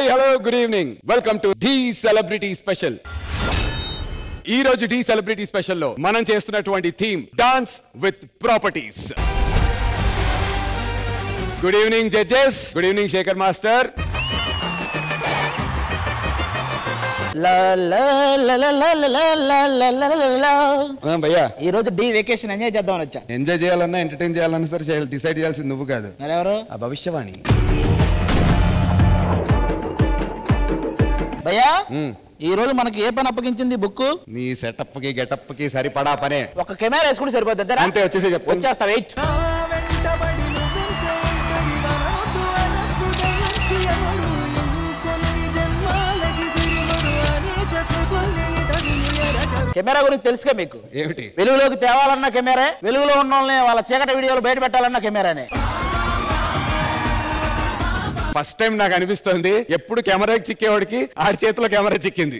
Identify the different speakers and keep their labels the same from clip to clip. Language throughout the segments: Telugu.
Speaker 1: Hi hello good evening welcome to the celebrity special. ఈ రోజు డి సెలబ్రిటీ స్పెషల్ లో మనం చేస్తున్నటువంటి theme dance with properties. Good evening judges, good evening Shekhar master. భయ్యా
Speaker 2: ఈ రోజు డి వెకేషన్ ఎంజాయ్ చేద్దామని వచ్చా.
Speaker 1: ఎంజాయ్ చేయాలన్నా ఎంటర్టైన్ చేయాలన్నా సరే డిసైడ్ చేయాల్సింది నువ్వు కాదు,
Speaker 2: ఎవరు?
Speaker 1: ఆ భవిష్యవాణి.
Speaker 2: భయ్యా ఈ రోజు మనకి ఏ పని అప్పగించింది బుక్?
Speaker 1: నీ సెటప్ కి గెటప్ కి సరిపడా పనే.
Speaker 2: ఒక కెమెరా వేసుకుంటే సరిపోతుంది
Speaker 1: అంతే, వచ్చేసి చెప్పు.
Speaker 2: వచ్చేస్తా, వెయిట్. కెమెరా గురించి తెలుసుగా మీకు?
Speaker 1: ఏమిటి?
Speaker 2: వెలుగులోకి తేవాలన్న కెమెరా, వెలుగులో ఉన్న వాళ్ళని వాళ్ళ చీకటి వీడియోలు బయట పెట్టాలన్న కెమెరానే.
Speaker 1: ఫస్ట్ టైం నాకు అనిపిస్తుంది ఎప్పుడు కెమెరాకి చిక్కేవాడికి ఆడి చేతిలో కెమెరా చిక్కింది.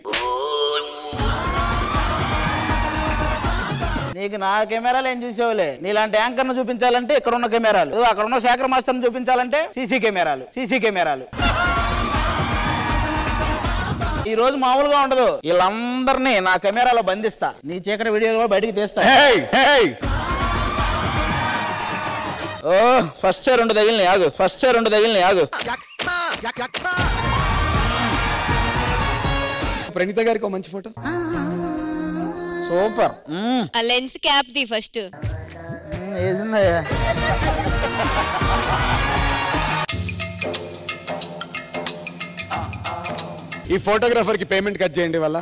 Speaker 2: నీకు నా కెమెరాలు ఏం చూసేవాళ్ళే. నీలాంటి యాంకర్ ను చూపించాలంటే ఇక్కడ ఉన్న కెమెరాలు, అక్కడ ఉన్న శేఖర్ మాస్టర్ చూపించాలంటే సీసీ కెమెరాలు. ఈ రోజు మామూలుగా ఉండదు, వీళ్ళందరినీ నా కెమెరాలో బంధిస్తా, నీ చీకటి వీడియోలు కూడా బయటికి తీస్తా. ఓ ఫస్ట్ రెండు తగిలినాయి, ఆగు.
Speaker 1: ప్రణీత గారికి మంచి ఫోటో.
Speaker 2: సూపర్.
Speaker 3: ఆ లెన్స్ క్యాప్ ది ఫస్ట్.
Speaker 1: ఈ ఫోటోగ్రాఫర్ కి పేమెంట్ కట్ చేయండి వల్ల.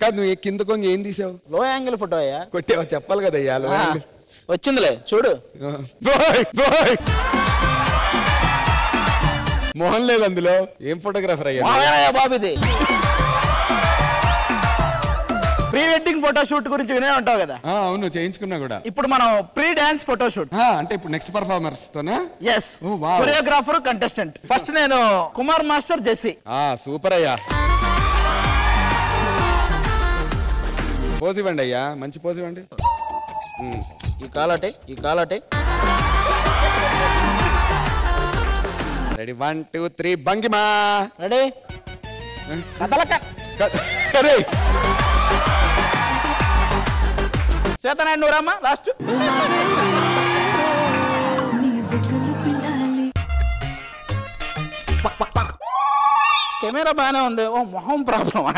Speaker 1: కాదు, నువ్వు కింద కొంగ ఏం తీసావు?
Speaker 2: లో యాంగిల్ ఫోటో అయ్యా.
Speaker 1: కొట్టేవా? చెప్పాలి కదా అయ్యా.
Speaker 2: వచ్చిందిలే చూడు.
Speaker 1: మోహన్ లేదు అందులో. ఏం ఫోటోగ్రాఫర్ అయ్యా
Speaker 2: బాబు ఇది? ప్రీ వెడ్డింగ్ ఫోటో షూట్ గురించి వినే ఉంటావు కదా?
Speaker 1: అవును, చేయించుకున్నా కూడా.
Speaker 2: ఇప్పుడు మనం ప్రీ డాన్స్ ఫోటో షూట్.
Speaker 1: అంటే ఇప్పుడు నెక్స్ట్ పర్ఫార్మర్స్ తోనా?
Speaker 2: Yes, choreographer, contestant. ఫస్ట్ నేను కుమార్ మాస్టర్, జెస్సీ.
Speaker 1: సూపర్ అయ్యా. పోజ్ ఇవ్వండి అయ్యా, మంచి పోజ్ ఇవ్వండి.
Speaker 2: ఈ కాలాటే.
Speaker 1: రెడీ, 1 2 3 భంగిమా.
Speaker 2: రెడీ, కదలక. శ్వేతనాయుడు నువ్వు రామ్మా లాస్ట్. కెమెరా బాగానే ఉంది, ఓ మొహం ప్రాబ్లమా?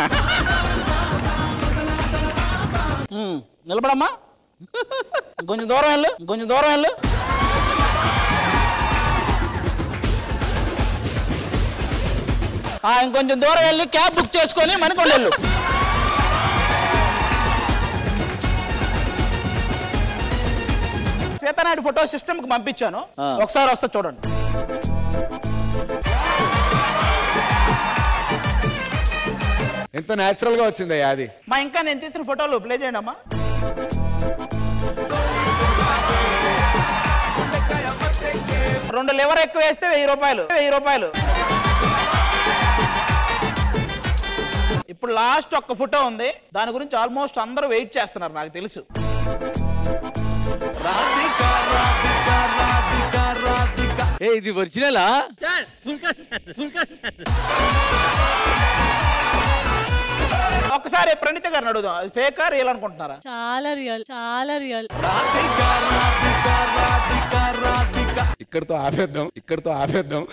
Speaker 2: నిలబడమ్మా, కొంచెం దూరం వెళ్ళు. ఇంకొంచెం దూరం వెళ్ళి క్యాబ్ బుక్ చేసుకొని మనకొండ వెళ్ళు. శ్వేతనాయుడు ఫోటో సిస్టమ్ కి పంపించాను, ఒకసారి వస్తా చూడండి.
Speaker 1: ఎంత న్యాచురల్ గా వచ్చిందయ్యా అది.
Speaker 2: ఇంకా నేను తీసిన ఫోటోలు ప్లే చేయండి అమ్మా. రెండు లివర్ ఎక్కువ వేస్తే 1000 రూపాయలు. ఇప్పుడు లాస్ట్ ఒక్క ఫోటో ఉంది, దాని గురించి ఆల్మోస్ట్ అందరూ వెయిట్ చేస్తున్నారు నాకు తెలుసు.
Speaker 4: ఇది ఒరిజినలా?
Speaker 2: ఒక్కసారి ప్రణీత గారిని అడుగుదాం, అది ఫేకా రియల్ అనుకుంటున్నారా?
Speaker 3: చాలా రియల్.
Speaker 1: ఇక్కడతో ఆపేద్దాం.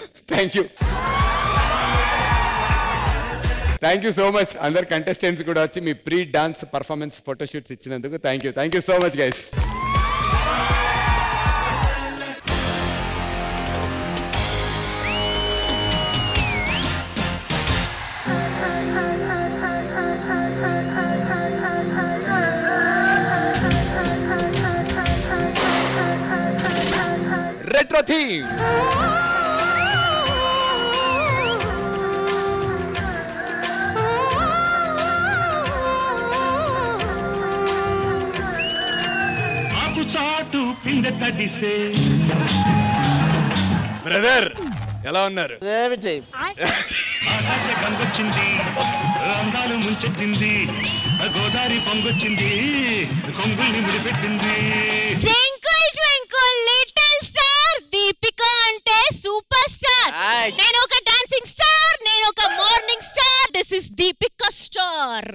Speaker 1: థ్యాంక్ యూ సో మచ్ అందరు కంటెస్టెంట్స్ కూడా వచ్చి మీ ప్రీ డాన్స్ పర్ఫార్మెన్స్ ఫోటోషూట్స్ ఇచ్చినందుకు thank you so much guys. Retro theme. Brother ఎలా ఉన్నారు?
Speaker 5: అందాలు ముంచెత్తింది, గోదావరి పొంగొచ్చింది, కొంగుల్ని ముడిపెట్టింది.
Speaker 3: Twinkle, twinkle, little star. Deepika star.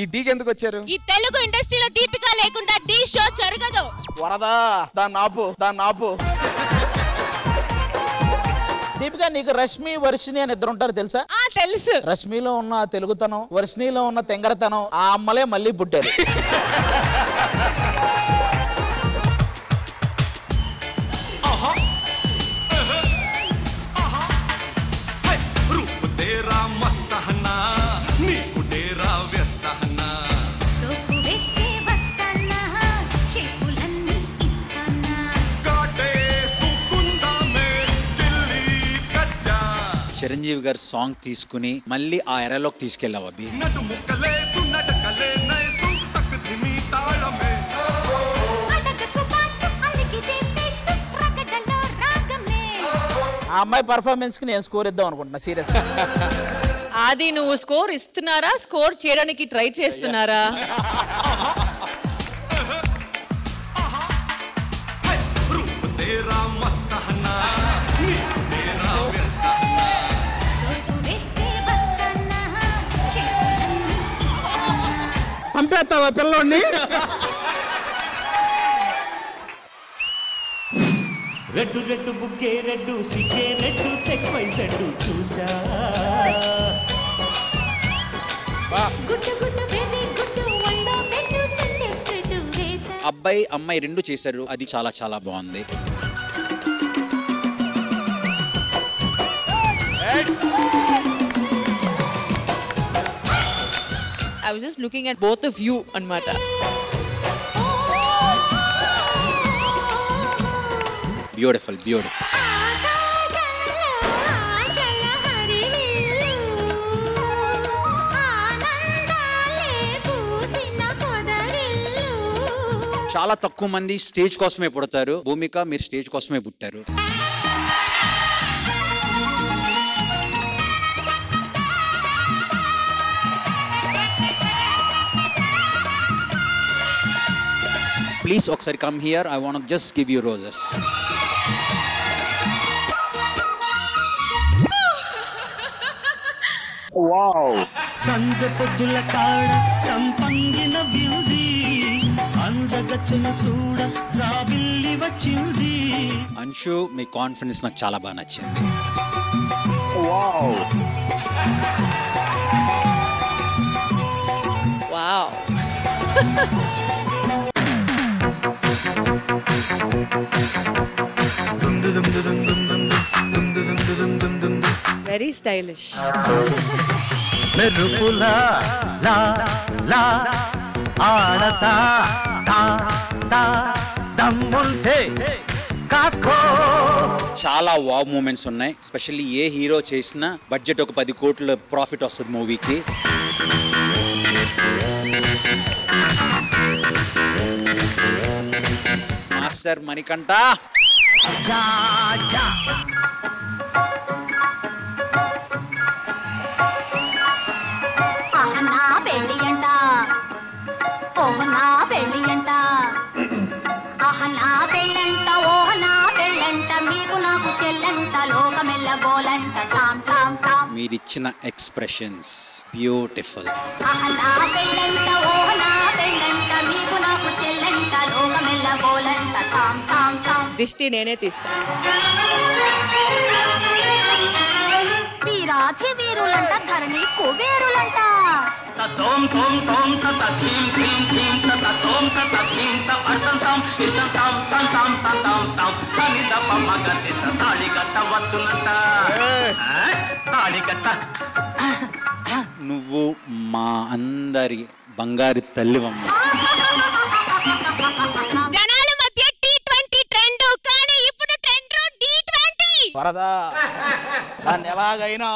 Speaker 1: ఈ డీకి ఎందుకు వచ్చారు?
Speaker 3: ఈ తెలుగు ఇండస్ట్రీలో దీపిక లేకుండా డి షో జరగదు.
Speaker 2: వరదా దాన్ని ఆపు. దీపిక, నీకు రష్మి వర్షిణి అని ఇద్దరు ఉంటారు తెలుసా?
Speaker 3: తెలుసు.
Speaker 2: రష్మిలో ఉన్న తెలుగుతనం, వర్షిణిలో ఉన్న తెంగరతనం, ఆ అమ్మలే మళ్ళీ పుట్టారు.
Speaker 6: చిరంజీవి గారి సాంగ్ తీసుకుని మళ్ళీ ఆ ఎరలోకి తీసుకెళ్ళావు అబ్బి.
Speaker 2: ఆ అమ్మాయి పర్ఫార్మెన్స్ కి నేను స్కోర్ ఇద్దాం అనుకుంటున్నా సీరియస్.
Speaker 7: అది నువ్వు స్కోర్ ఇస్తున్నారా, స్కోర్ చేయడానికి ట్రై చేస్తున్నారా?
Speaker 2: చంపేస్తావా పిల్లోడిని?
Speaker 5: రెడ్డు రెడ్డు బుక్కే రెడ్డు సిక్కే రెడ్డు సెక్స్ వైజ్ రెడ్డు చూసా.
Speaker 6: అబ్బాయి అమ్మాయి రెండు చేశారు, అది చాలా చాలా బాగుంది.
Speaker 7: I was just looking at both of you anamata.
Speaker 6: Beautiful. చాలా తక్కువ మంది స్టేజ్ కోసమే పుడతారు. భూమిక, మీరు స్టేజ్ కోసమే పుట్టారు. ప్లీజ్ ఒకసారి come here. I want just give you roses.
Speaker 5: Wow. సంద పొద్దుల కాడ సంపంగిన బ్యూటీ అందగత్తెను చూడ జాబిల్లి వచ్చింది.
Speaker 6: అంశు, మీ కాన్ఫిడెన్స్ నాకు చాలా బాగా నచ్చింది.
Speaker 5: వావ్.
Speaker 7: వావ్. Very stylish.
Speaker 5: మెరుపులా లా లా ఆడతా తా తా దమ్ముంటే కాస్కో.
Speaker 6: చాలా వావ్ మూమెంట్స్ ఉన్నాయి. స్పెషల్లీ ఏ హీరో చేసినా బడ్జెట్ ఒక 10 కోట్ల ప్రాఫిట్ వస్తుంది మూవీకి. మాస్టర్ మణికంఠ. మీరిచ్చిన ఎక్స్ప్రెషన్స్ బ్యూటిఫుల్.
Speaker 7: దిష్టి నేనే తీస్తాను.
Speaker 8: వీరాధి వీరులంట, ధరణి కుబేరులంట.
Speaker 5: తోం తోం తోం తత థీం థీం థీం తత తోం తత థీం త అసంతం ఇసంతం సంతం సంతం తం తనిదప మగతి తాళిగట్ట వస్తున్నట. తాళిగట్ట.
Speaker 6: నువ్వు మా అందరి బంగారు తల్లివమ్మ.
Speaker 3: జనాల మధ్య T20 ట్రెండ్, కానీ ఇప్పుడు ట్రెండ్ D20.
Speaker 2: వరదా దాన్ని ఎలాగైనా